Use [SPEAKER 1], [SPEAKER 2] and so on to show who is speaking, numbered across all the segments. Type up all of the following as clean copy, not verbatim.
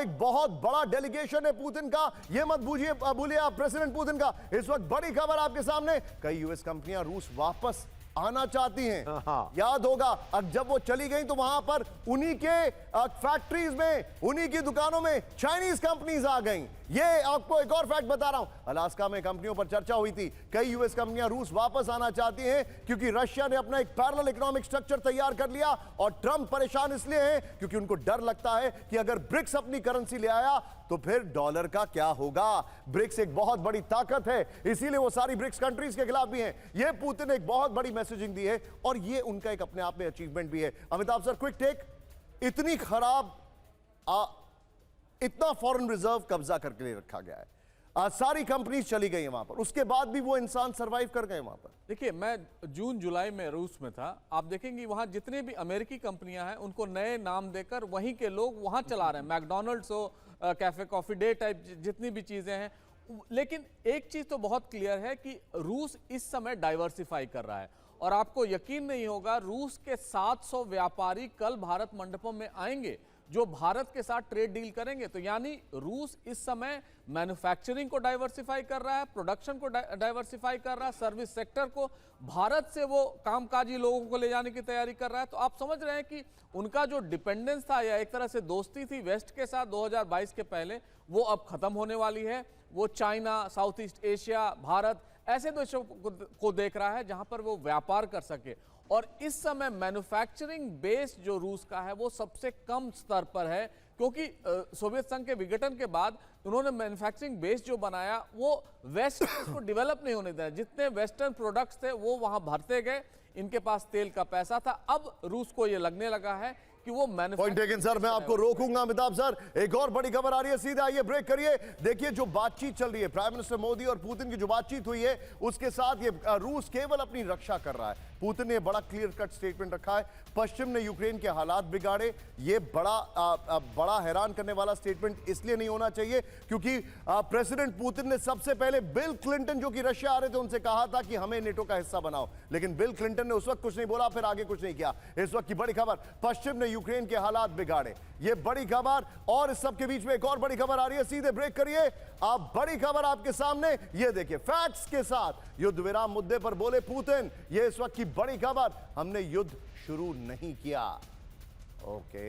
[SPEAKER 1] एक बहुत बड़ा डेलीगेशन है पुतिन का, यह मत भूलिए आप प्रेसिडेंट पुतिन का। इस वक्त बड़ी खबर आपके सामने, कई यूएस कंपनियां रूस वापस आना चाहती हैं। याद होगा अब जब वो चली गई तो वहां पर उन्हीं के फैक्ट्रीज में, उन्हीं की दुकानों में चाइनीज कंपनीज आ गई। ये आपको एक और फैक्ट बता रहा हूं, अलास्का में कंपनियों पर चर्चा हुई थी, कई यूएस कंपनियां रूस वापस आना चाहती हैं क्योंकि रशिया ने अपना एक पैरेलल इकोनॉमिक स्ट्रक्चर तैयार कर लिया और ट्रंप परेशान इसलिए हैं क्योंकि उनको डर लगता है कि अगर ब्रिक्स अपनी करेंसी ले आया तो फिर डॉलर का क्या होगा। ब्रिक्स एक बहुत बड़ी ताकत है, इसीलिए वो सारी ब्रिक्स कंट्रीज के खिलाफ भी हैं। ये पुतिन ने एक बहुत बड़ी मैसेजिंग दी है और ये उनका एक अपने आप में अचीवमेंट भी है। अमिताभ सर, क्विक टेक, इतनी खराब इतना फॉरेन रिजर्व कब्जा करके ले रखा गया है, सारी कंपनीज चली गई हैं वहां पर, उसके बाद भी वो इंसान सरवाइव कर गए वहां पर।
[SPEAKER 2] देखिए, मैं जून जुलाई में रूस में था, आप देखेंगे वहां जितने भी अमेरिकी कंपनियां हैं उनको नए नाम देकर वहीं के लोग वहां चला रहे हैं, मैकडॉनल्ड्स हो, कैफे कॉफी डे टाइप जितनी भी चीजें हैं। लेकिन एक चीज तो बहुत क्लियर है कि रूस इस समय डाइवर्सिफाई कर रहा है और आपको यकीन नहीं होगा, रूस के 700 व्यापारी कल भारत मंडपों में आएंगे जो भारत के साथ ट्रेड डील करेंगे। तो यानी रूस इस समय मैन्युफैक्चरिंग को डाइवर्सिफाई कर रहा है, प्रोडक्शन को डाइवर्सिफाई कर रहा है, सर्विस सेक्टर को, भारत से वो कामकाजी लोगों को ले जाने की तैयारी कर रहा है। तो आप समझ रहे हैं कि उनका जो डिपेंडेंस था या एक तरह से दोस्ती थी वेस्ट के साथ 2022 के पहले, वो अब खत्म होने वाली है। वो China, south east Asia, Bharat ऐसे देशों को देख रहा है जहां पर वो व्यापार कर सके। और इस समय मैन्युफैक्चरिंग बेस जो रूस का है वो सबसे कम स्तर पर है, क्योंकि सोवियत संघ के विघटन के बाद उन्होंने मैन्युफैक्चरिंग बेस जो बनाया वो वेस्ट को डेवलप नहीं होने दिया। जितने वेस्टर्न प्रोडक्ट्स थे वो वहां भरते गए, इनके पास तेल का पैसा था। अब रूस को ये लगने लगा है कि वो
[SPEAKER 1] पॉइंट टेकन सर, मैं आपको रोकूंगा। अमिताभ सर, एक और बड़ी खबर आ रही है, सीधे आइए ब्रेक करिए। देखिए जो बातचीत चल रही है, प्राइम मिनिस्टर मोदी और पुतिन की जो बातचीत हुई है, उसके साथ ये रूस केवल अपनी रक्षा कर रहा है। पुतिन ने बड़ा क्लियर कट स्टेटमेंट रखा है, पश्चिम ने यूक्रेन के हालात बिगाड़े। ये बड़ा हैरान करने वाला स्टेटमेंट इसलिए नहीं होना चाहिए क्योंकि प्रेसिडेंट पुतिन ने सबसे पहले बिल क्लिंटन जो कि रशिया आ रहे थे उनसे कहा था कि हमें नेटो का हिस्सा बनाओ, लेकिन बिल क्लिंटन ने उस वक्त कुछ नहीं बोला, फिर आगे कुछ नहीं किया। इस वक्त की बड़ी खबर, पश्चिम ने यूक्रेन के हालात बिगाड़े, ये बड़ी खबर। और इस सब के बीच में एक और बड़ी खबर आ रही है, सीधे ब्रेक करिए। आप बड़ी खबर आपके सामने, ये देखिए फैक्ट्स के साथ युद्ध विराम मुद्दे पर बोले पुतिन। ये इस वक्त की बड़ी खबर, हमने युद्ध शुरू नहीं किया। ओके,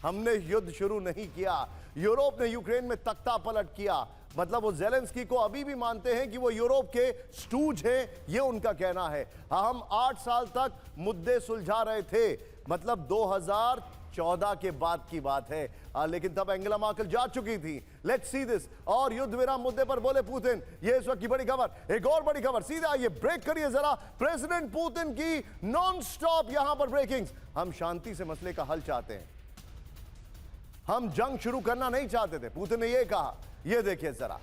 [SPEAKER 1] हमने युद्ध शुरू नहीं किया। यूरोप ने यूक्रेन में तख्ता पलट किया, मतलब वो ज़ेलेंस्की को अभी भी मानते हैं कि वो यूरोप के स्टूज हैं, ये उनका कहना है। हम 8 साल तक मुद्दे सुलझा रहे थे, मतलब 2014 के बाद की बात है, लेकिन तब एंगेला मर्केल जा चुकी थी। Let's see this. और युद्ध विराम मुद्दे पर बोले पुतिन, ये इस वक्त की बड़ी खबर। एक और बड़ी खबर, सीधा आइए ब्रेक करिए जरा। प्रेसिडेंट पुतिन की नॉन स्टॉप यहां पर ब्रेकिंग्स। हम शांति से मसले का हल चाहते हैं, हम जंग शुरू करना नहीं चाहते थे, पुतिन ने यह कहा। यह देखिए जरा,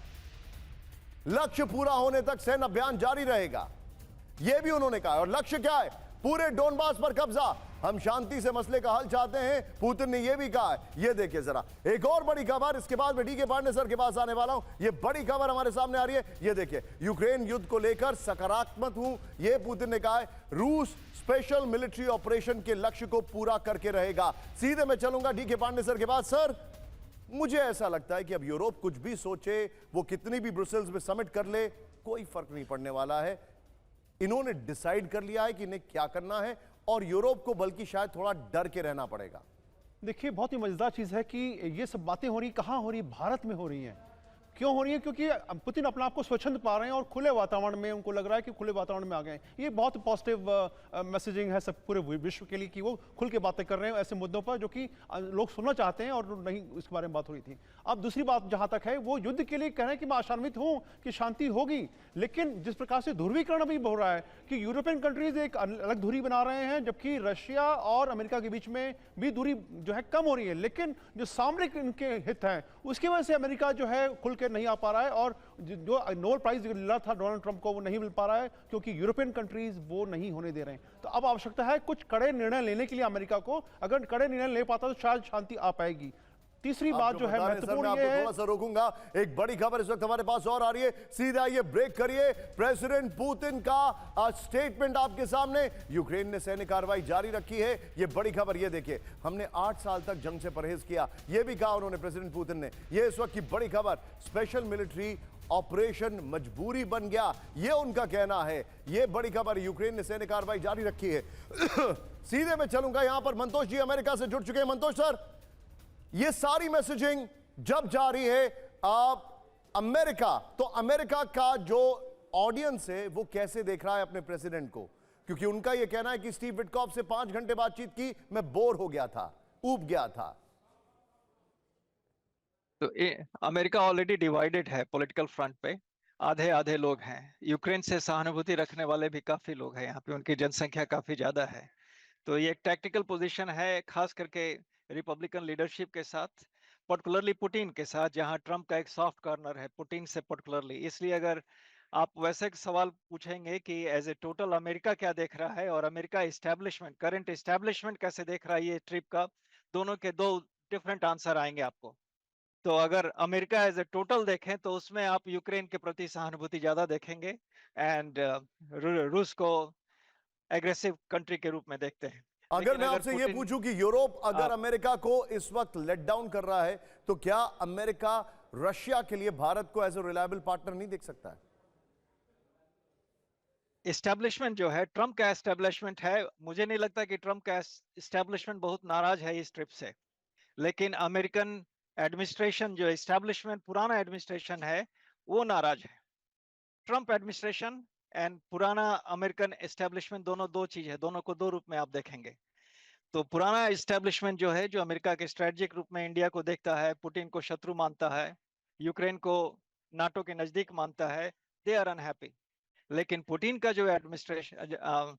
[SPEAKER 1] लक्ष्य पूरा होने तक सैन्य अभियान जारी रहेगा, यह भी उन्होंने कहा। और लक्ष्य क्या है? पूरे डोनबास पर कब्जा। हम शांति से मसले का हल चाहते हैं, पुतिन ने यह भी कहा है। यह देखिए जरा एक और बड़ी खबर, इसके बाद मैं डीके पांडे सर के पास आने वाला हूं। यह बड़ी खबर हमारे सामने आ रही है, यह देखिए, यूक्रेन युद्ध को लेकर सकारात्मक हूं, यह पुतिन ने कहा है। रूस स्पेशल मिलिट्री ऑपरेशन के लक्ष्य को पूरा करके रहेगा। सीधे मैं चलूंगा डीके पांडे सर के पास। सर, मुझे ऐसा लगता है कि अब यूरोप कुछ भी सोचे, वो कितनी भी ब्रुसेल्स में समिट कर ले, कोई फर्क नहीं पड़ने वाला है। इन्होंने डिसाइड कर लिया है कि इन्हें क्या करना है और यूरोप को बल्कि शायद थोड़ा डर के रहना पड़ेगा।
[SPEAKER 3] देखिए, बहुत ही मजेदार चीज है कि ये सब बातें हो रही कहां हो रही, भारत में हो रही हैं। क्यों हो रही है? क्योंकि पुतिन अपने आप को स्वच्छंद पा रहे हैं और खुले वातावरण में, उनको लग रहा है कि खुले वातावरण में आ गए। ये बहुत पॉजिटिव मैसेजिंग है सब पूरे विश्व के लिए कि वो खुल के बातें कर रहे हैं ऐसे मुद्दों पर जो कि लोग सुनना चाहते हैं और नहीं इसके बारे में बात हो रही थी। अब दूसरी बात जहां तक है, वो युद्ध के लिए कह रहे हैं कि मैं आशान्वित हूं कि शांति होगी, लेकिन जिस प्रकार से ध्रुवीकरण भी हो रहा है कि यूरोपियन कंट्रीज एक अलग दूरी बना रहे हैं, जबकि रशिया और अमेरिका के बीच में भी दूरी जो है कम हो रही है, लेकिन जो सामरिक इनके हित हैं उसकी वजह से अमेरिका जो है खुल के नहीं आ पा रहा है और जो नोबेल प्राइज मिला था डोनाल्ड ट्रंप को वो नहीं मिल पा रहा है क्योंकि यूरोपियन कंट्रीज वो नहीं होने दे रहे हैं। तो अब आवश्यकता है कुछ कड़े निर्णय लेने के लिए अमेरिका को। अगर कड़े निर्णय ले पाता तो शायद शांति आ पाएगी। तीसरी बात जो है महत्वपूर्ण ये है,
[SPEAKER 1] थोड़ा सा रोकूंगा, एक बड़ी खबर इस वक्त हमारे पास और आ रही है, सीधा ये ब्रेक करिए। प्रेसिडेंट पुतिन का स्टेटमेंट आपके सामने, यूक्रेन ने सैन्य कार्रवाई जारी रखी है, ये बड़ी खबर। ये देखिए, हमने 8 साल तक जंग से परहेज किया, ये भी कहा उन्होंने प्रेसिडेंट पुतिन ने। ये इस वक्त की बड़ी खबर, स्पेशल मिलिट्री ऑपरेशन मजबूरी बन गया, ये उनका कहना है। ये बड़ी खबर, यूक्रेन ने सैन्य कार्रवाई जारी रखी है। सीधे मैं चलूंगा, यहां पर मंतोष जी अमेरिका से जुड़ चुके हैं। मंतोष सर, ये सारी मैसेजिंग जब जारी है अमेरिका, तो अमेरिका का जो ऑडियंस है वो कैसे देख रहा है अपने प्रेसिडेंट को? क्योंकि उनका यह कहना है कि स्टीव विटकॉफ से 5 घंटे बातचीत की, मैं बोर हो गया था, ऊब गया था।
[SPEAKER 4] तो अमेरिका ऑलरेडी डिवाइडेड है पॉलिटिकल फ्रंट पे, आधे आधे लोग हैं। यूक्रेन से सहानुभूति रखने वाले भी काफी लोग हैं यहाँ पे, उनकी जनसंख्या काफी ज्यादा है। तो ये एक टैक्टिकल पोजीशन है, खास करके रिपब्लिकन लीडरशिप के साथ, पर्टिकुलरली पुतिन के साथ, जहां ट्रम्प का एक सॉफ्ट कॉर्नर है पुतिन से पर्टिकुलरली। इसलिए अगर आप वैसे सवाल पूछेंगे कि एज ए टोटल अमेरिका क्या देख रहा है और अमेरिका इस्टेब्लिशमेंट, करंट इस्टेब्लिशमेंट कैसे देख रहा है ये ट्रिप का, दोनों के 2 डिफरेंट आंसर आएंगे आपको। तो अगर अमेरिका एज ए टोटल देखें तो उसमें आप यूक्रेन के प्रति सहानुभूति ज्यादा देखेंगे, एंड रूस को एग्रेसिव कंट्री के रूप में देखते हैं।
[SPEAKER 1] अगर मैं आपसे ये पूछूं कि यूरोप अगर अमेरिका को इस वक्त लेट डाउन कर रहा है, तो क्या अमेरिका रशिया के लिए भारत को एज ए रिलायबल पार्टनर नहीं देख सकता है?
[SPEAKER 4] एस्टेब्लिशमेंट जो है, ट्रम्प का एस्टेब्लिशमेंट है, मुझे नहीं लगता कि ट्रम्प का एस्टेब्लिशमेंट बहुत नाराज है इस ट्रिप से। लेकिन अमेरिकन एडमिनिस्ट्रेशन, जो एस्टेब्लिशमेंट पुराना एडमिनिस्ट्रेशन है, वो नाराज है। ट्रम्प एडमिनिस्ट्रेशन एंड पुराना अमेरिकन एस्टेब्लिशमेंट, दोनों 2 चीज है, दोनों को 2 रूप में आप देखेंगे। तो पुराना एस्टेब्लिशमेंट जो है, जो अमेरिका के स्ट्रेटेजिक रूप में इंडिया को देखता है, पुतिन को शत्रु मानता है, यूक्रेन को नाटो के नजदीक मानता है, दे आर अनहैप्पी। लेकिन पुतिन का जो एडमिनिस्ट्रेशन,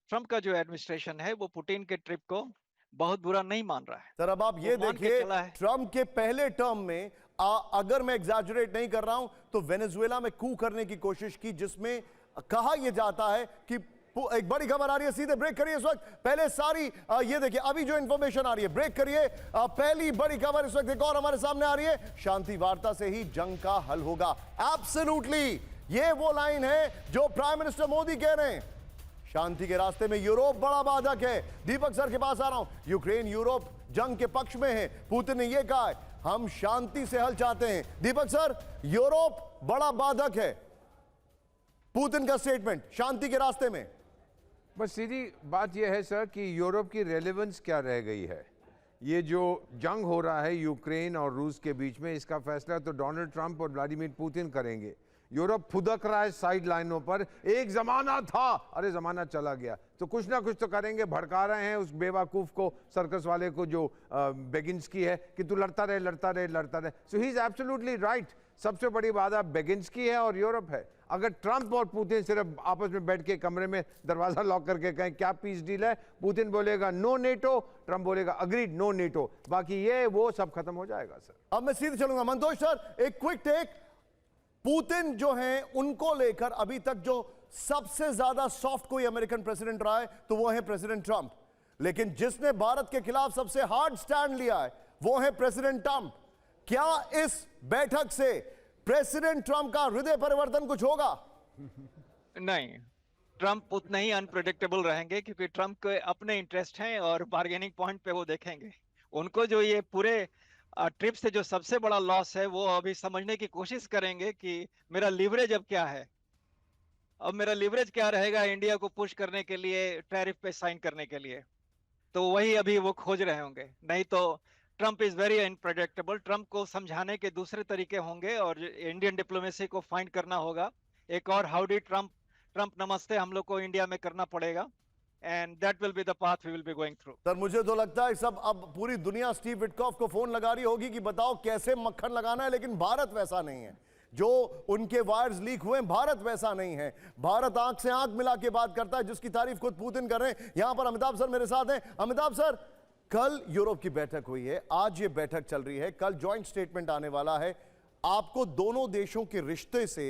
[SPEAKER 4] ट्रम्प का जो एडमिनिस्ट्रेशन है, वो पुतिन के ट्रिप को बहुत बुरा नहीं मान रहा है।
[SPEAKER 1] सर अब आप ये देखिए, ट्रम्प के पहले टर्म में अगर मैं एग्जैजरेट नहीं कर रहा हूं तो वेनेजुएला में कू करने की कोशिश की, जिसमें कहा यह जाता है कि एक बड़ी खबर आ रही है, सीधे ब्रेक करिए इस वक्त। पहले सारी ये देखिए, अभी जो इंफॉर्मेशन आ रही है, ब्रेक करिए। पहली बड़ी खबर इस वक्त एक और हमारे सामने आ रही है, शांति वार्ता से ही जंग का हल होगा। एब्सोल्युटली, ये वो लाइन है जो प्राइम मिनिस्टर मोदी कह रहे हैं। शांति के रास्ते में यूरोप बड़ा बाधक है। दीपक सर के पास आ रहा हूं। यूक्रेन यूरोप जंग के पक्ष में है, पुतिन ने यह कहा है हम शांति से हल चाहते हैं। दीपक सर, यूरोप बड़ा बाधक है, पुतिन का स्टेटमेंट शांति के रास्ते में।
[SPEAKER 5] बस सीधी बात यह है सर कि यूरोप की रेलेवेंस क्या रह गई है। ये जो जंग हो रहा है यूक्रेन और रूस के बीच में, इसका फैसला तो डोनाल्ड ट्रंप और व्लादिमीर पुतिन करेंगे। यूरोप फुदक रहा है साइड लाइनों पर, एक जमाना था, अरे जमाना चला गया, तो कुछ ना कुछ तो करेंगे। भड़का रहे हैं उस बेवकूफ को, सर्कस वाले को जो बेगिंस्की है, कि तू लड़ता रहे लड़ता रहे लड़ता रहे। सो ही इज एब्सोल्युटली राइट। सबसे बड़ी बाधा बेगिंस्की है और यूरोप है। अगर ट्रंप और पुतिन सिर्फ आपस में बैठ के कमरे में दरवाजा लॉक करके कहें क्या पीस डील है, पुतिन बोलेगा नो नेटो, ट्रंप बोलेगा अग्रीड नो नेटो, बाकी ये वो सब खत्म हो जाएगा सर।
[SPEAKER 1] अब मैं सीधे चलूंगा मंतोष सर, एक क्विक टेक। पुतिन जो हैं उनको लेकर अभी तक जो सबसे ज्यादा सॉफ्ट कोई अमेरिकन प्रेसिडेंट रहा है तो वो है प्रेसिडेंट ट्रंप, लेकिन जिसने भारत के खिलाफ सबसे हार्ड स्टैंड लिया है वो है प्रेसिडेंट ट्रंप। क्या इस बैठक से प्रेसिडेंट ट्रंप का हृदय परिवर्तन कुछ होगा?
[SPEAKER 4] नहीं, ट्रंप उतने ही अनप्रेडिक्टेबल रहेंगे, क्योंकि ट्रंप के अपने इंटरेस्ट हैं और बार्गेनिंग पॉइंट पे वो देखेंगे। उनको जो ये पूरे ट्रिप से जो सबसे बड़ा लॉस है, वो अभी समझने की कोशिश करेंगे कि मेरा लीवरेज अब क्या है। अब मेरा लीवरेज क्या रहेगा इंडिया को पुश करने के लिए, टैरिफ पे साइन करने के लिए। तो वही अभी वो खोज रहे होंगे। नहीं तो Trump is very unpredictable. Trump को समझाने के दूसरे तरीके होंगे और इंडियन डिप्लोमेसी को फाइंड करना होगा। एक और हाउडी ट्रंप नमस्ते हम लोग को इंडिया में करना पड़ेगा, and that will be the path we will be going through.
[SPEAKER 1] Sir मुझे तो लगता है सब अब पूरी दुनिया स्टीव विटकॉफ को फोन लगा रही होगी कि बताओ कैसे मक्खन लगाना है, लेकिन भारत वैसा नहीं है। जो उनके वायर्स लीक हुए, भारत वैसा नहीं है। भारत आंख से आंख मिला के बात करता है, जिसकी तारीफ खुद पुतिन कर रहे हैं। यहां पर अमिताभ सर मेरे साथ हैं। अमिताभ सर, कल यूरोप की बैठक हुई है, आज ये बैठक चल रही है, कल ज्वाइंट स्टेटमेंट आने वाला है। आपको दोनों देशों के रिश्ते से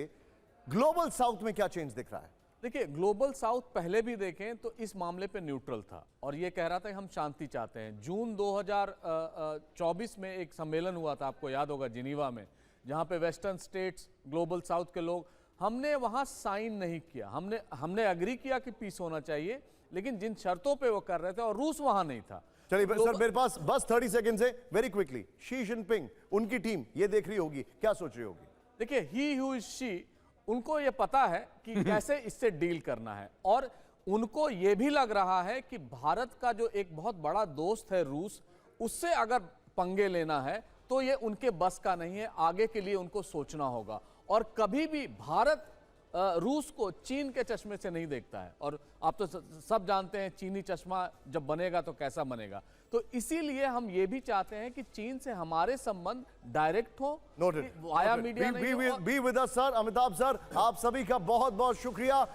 [SPEAKER 1] ग्लोबल साउथ में क्या चेंज दिख रहा है?
[SPEAKER 2] देखिए, ग्लोबल साउथ पहले भी देखें तो इस मामले पे न्यूट्रल था और ये कह रहा था कि हम शांति चाहते हैं। जून 2024 में एक सम्मेलन हुआ था, आपको याद होगा, जिनीवा में, जहां पे वेस्टर्न स्टेट्स, ग्लोबल साउथ के लोग, हमने वहां साइन नहीं किया। हमने एग्री किया कि पीस होना चाहिए, लेकिन जिन शर्तों पे वो कर रहे थे, और रूस वहां नहीं था।
[SPEAKER 1] चलिए सर, मेरे पास बस 30 सेकंड है, वेरी क्विकली। शी जिनपिंग, उनकी टीम ये देख रही होगी, क्या सोच रही होगी?
[SPEAKER 2] देखिए, ही हु इज शी, उनको ये पता है कि कैसे इससे डील करना है, और उनको ये भी लग रहा है कि भारत का जो एक बहुत बड़ा दोस्त है रूस, उससे अगर पंगे लेना है तो ये उनके बस का नहीं है। आगे के लिए उनको सोचना होगा, और कभी भी भारत रूस को चीन के चश्मे से नहीं देखता है, और आप तो सब जानते हैं चीनी चश्मा जब बनेगा तो कैसा बनेगा। तो इसीलिए हम ये भी चाहते हैं कि चीन से हमारे संबंध डायरेक्ट हो, वाया मीडिया नहीं हो।
[SPEAKER 1] Be with us sir, Amitabh sir, आप सभी का बहुत बहुत शुक्रिया।